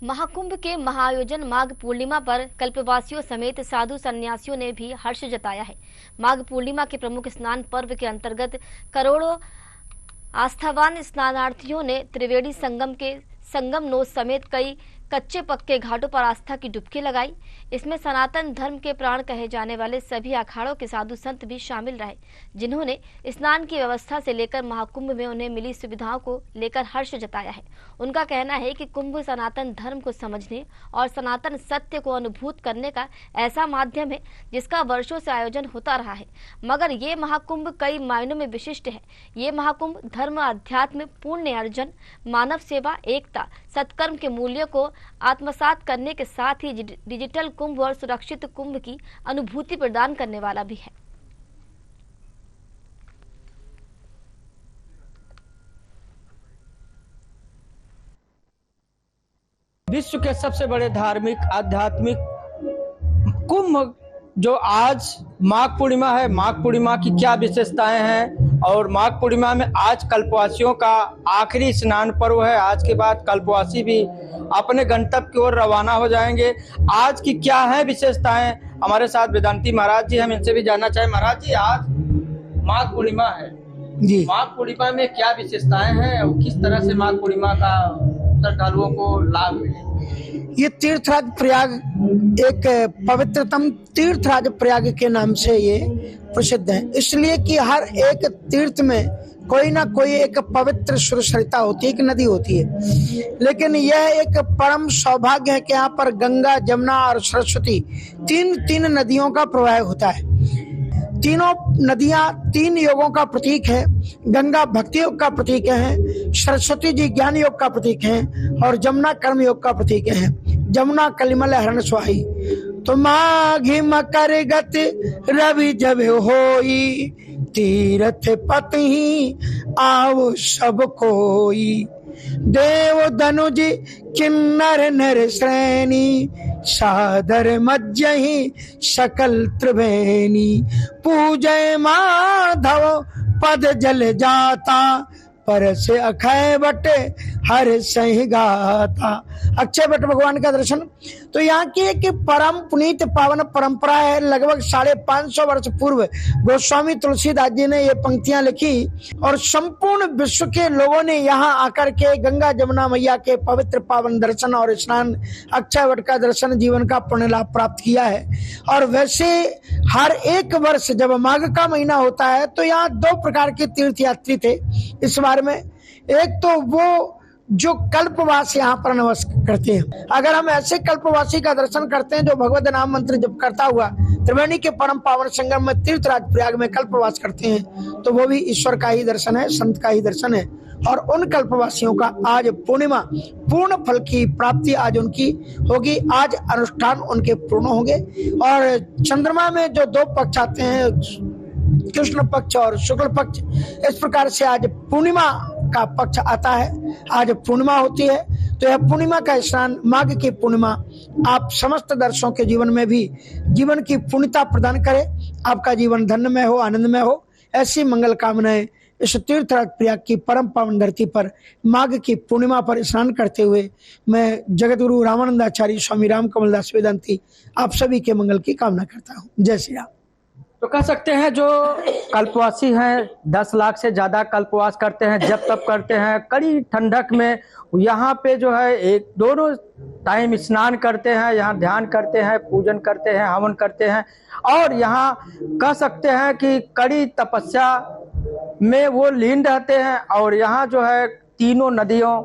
महाकुंभ के महाआयोजन माघ पूर्णिमा पर कल्पवासियों समेत साधु सन्यासियों ने भी हर्ष जताया है। माघ पूर्णिमा के प्रमुख स्नान पर्व के अंतर्गत करोड़ों आस्थावान स्नानार्थियों ने त्रिवेणी संगम के संगम नोद समेत कई कच्चे पक्के घाटों पर आस्था की डुबकी लगाई। इसमें सनातन धर्म के प्राण कहे जाने वाले सभी अखाड़ों के साधु संत भी शामिल रहे, जिन्होंने स्नान की व्यवस्था से लेकर महाकुंभ में उन्हें मिली सुविधाओं को लेकर हर्ष जताया है। उनका कहना है कि कुंभ सनातन धर्म को समझने और सनातन सत्य को अनुभूत करने का ऐसा माध्यम है जिसका वर्षों से आयोजन होता रहा है, मगर ये महाकुंभ कई मायनों में विशिष्ट है। ये महाकुंभ धर्म, अध्यात्म, पुण्य अर्जन, मानव सेवा, एकता, सत्कर्म के मूल्यों को आत्मसात करने के साथ ही डिजिटल कुंभ और सुरक्षित कुंभ की अनुभूति प्रदान करने वाला भी है। विश्व के सबसे बड़े धार्मिक आध्यात्मिक कुंभ जो आज माघ पूर्णिमा है, माघ पूर्णिमा की क्या विशेषताएं हैं और माघ पूर्णिमा में आज कल्पवासियों का आखिरी स्नान पर्व है। आज के बाद कल्पवासी भी अपने गंतव्य की ओर रवाना हो जाएंगे। आज की क्या है विशेषताएं, हमारे साथ वेदांती महाराज जी, हम इनसे भी जानना चाहें। महाराज जी, आज माघ पूर्णिमा है जी, माघ पूर्णिमा में क्या विशेषताएं हैं और किस तरह से माघ पूर्णिमा का श्रद्धालुओं को लाभ मिले? ये तीर्थराज प्रयाग एक पवित्रतम तीर्थराज प्रयाग के नाम से ये प्रसिद्ध है, इसलिए कि हर एक तीर्थ में कोई ना कोई एक पवित्र सुरसरिता होती है, एक नदी होती है। लेकिन यह एक परम सौभाग्य है कि यहाँ पर गंगा, जमुना और सरस्वती तीन नदियों का प्रवाह होता है। तीनों नदियां तीन योगों का प्रतीक है। गंगा भक्ति योग का प्रतीक है, सरस्वती जी ज्ञान योग का प्रतीक है और जमुना कर्म योग का प्रतीक है। जमुना कलिमल हरण स्वाही तो माघी मकर गति रवि जब होई, तीर्थ पति आओ सब कोई। देव धनुज किन्नर नर श्रेणी, सादर मज्जहि सकल त्रिवेणी। पूजय माधव पद जल जाता, पर से अक्षय बट हर सही गाता। अक्षय बट भगवान का दर्शन तो यहाँ की एक परम पुनीत पावन परंपरा है। लगभग 550 वर्ष पूर्व गोस्वामी तुलसीदास जी ने ये पंक्तियां लिखी और संपूर्ण विश्व के लोगों ने यहाँ आकर के गंगा जमुना मैया के पवित्र पावन दर्शन और स्नान, अक्षय वट का दर्शन, जीवन का पुण्य लाभ प्राप्त किया है। और वैसे हर एक वर्ष जब माघ का महीना होता है तो यहाँ 2 प्रकार के तीर्थ यात्री थे इस बार में। एक तो वो जो कल्पवास यहाँ पर निवास करते हैं। अगर हम ऐसे कल्पवासी का दर्शन करते हैं जो भगवत नाम मंत्र जप करता हुआ त्रिवेणी के परम पावन संगम में तीर्थराज प्रयाग में कल्पवास करते हैं, तो वो भी ईश्वर का ही दर्शन है, संत का ही दर्शन है। और उन कल्पवासियों का आज पूर्णिमा पूर्ण फल की प्राप्ति आज उनकी होगी। आज अनुष्ठान उनके पूर्ण होंगे। और चंद्रमा में जो 2 पक्ष आते हैं, कृष्ण पक्ष और शुक्ल पक्ष, इस प्रकार से आज पूर्णिमा का पक्ष आता है। आज पूर्णिमा होती है तो यह पूर्णिमा का स्नान, माघ की पूर्णिमा आप समस्त दर्शकों के जीवन में भी जीवन की पूर्णता प्रदान करे, आपका जीवन धन्यमय हो, आनंदमय हो, ऐसी मंगल कामनाएं इस तीर्थराज प्रयाग की परम पावन धरती पर माघ की पूर्णिमा पर स्नान करते हुए मैं जगतगुरु रामानंदाचार्य स्वामी राम कमलदास वेदांती आप सभी के मंगल की कामना करता हूँ। जय श्री राम। तो कह सकते हैं जो कल्पवासी हैं 10 लाख से ज्यादा कल्पवास करते हैं, जब तब करते हैं, कड़ी ठंडक में यहाँ पे जो है एक दोनों टाइम स्नान करते हैं, यहाँ ध्यान करते हैं, पूजन करते हैं, हवन करते हैं और यहाँ कह सकते हैं कि कड़ी तपस्या में वो लीन रहते हैं। और यहाँ जो है तीनों नदियों